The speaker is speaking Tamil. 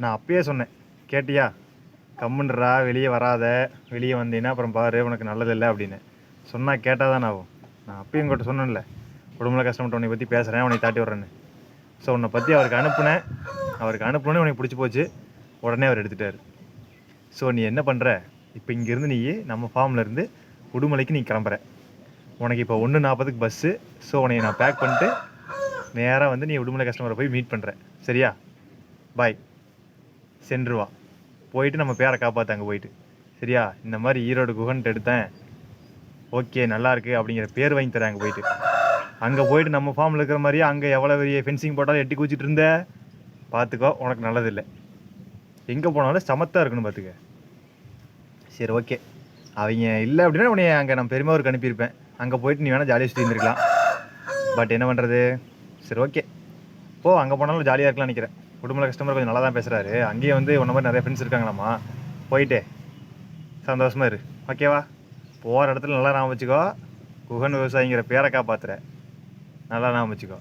நான் அப்பயே சொன்னேன், கேட்டியா? கம்முன்றா, வெளியே வராத, வெளியே வந்தீங்கன்னா அப்புறம் பாரு உனக்கு நல்லதில்லை அப்படின்னு. சொன்னால் கேட்டால் தானே ஆகும். நான் அப்பயும் உங்கள்கிட்ட சொன்னேன்ல, குடும்பத்தில் கஷ்டப்பட்டு உன்னை பற்றி பேசுகிறேன், உன்னை தாட்டி விட்றேன்னு. ஸோ உன்னை பற்றி அவருக்கு அனுப்புனோடனே உனக்கு பிடிச்சி போச்சு, உடனே அவர் எடுத்துட்டார். ஸோ நீ என்ன பண்ணுற, இப்போ இங்கேருந்து நீ நம்ம ஃபார்ம்லேருந்து உடுமலைக்கு நீ கிளம்புற. உனக்கு இப்போ 1:40க்கு பஸ்ஸு. ஸோ உனக்கு நான் பேக் பண்ணிட்டு நேராக வந்து நீ உடுமலை கஸ்டமரை போய் மீட் பண்ணுறேன். சரியா? பாய். சென்று வா. போயிட்டு நம்ம பேரை காப்பாற்று அங்கே போயிட்டு. சரியா? இந்த மாதிரி ஈரோடு குகன்ட்டு எடுத்தேன், ஓகே நல்லாயிருக்கு அப்படிங்கிற பேர் வாங்கி தரேன். அங்கே போயிட்டு நம்ம ஃபார்மில் இருக்கிற மாதிரியே அங்கே எவ்வளோ பெரிய ஃபென்சிங் போட்டாலும் எட்டி குச்சிட்டு இருந்த பார்த்துக்கோ, உனக்கு நல்லதில்லை. எங்கே போனாலும் சமத்தாக இருக்கணும் பார்த்துக்க. சரி ஓகே, அவங்க இல்லை அப்படின்னா உன்னை அங்கே நான் பெருமாவூருக்கு அனுப்பியிருப்பேன். அங்கே போயிட்டு நீ வேணால் ஜாலியாக சுற்றி இருந்திருக்கலாம். பட் என்ன பண்ணுறது? சரி ஓகே போ, அங்கே போனாலும் ஜாலியாக இருக்கலாம் நினைக்கிறேன். குடும்ப கஸ்டமர் கொஞ்சம் நல்லா தான் பேசுகிறாரு. அங்கேயே வந்து உன்ன மாதிரி நிறைய ஃப்ரெண்ட்ஸ் இருக்காங்களாம்மா. போயிட்டே சந்தோஷமாக இரு. ஓகேவா? போகிற இடத்துல நல்லா ஞாபகம் வச்சுக்கோ, குகன் விவசாயிங்கிற பேரை காப்பாற்றுற. நல்லா ஞாபகம் வச்சுக்கோ.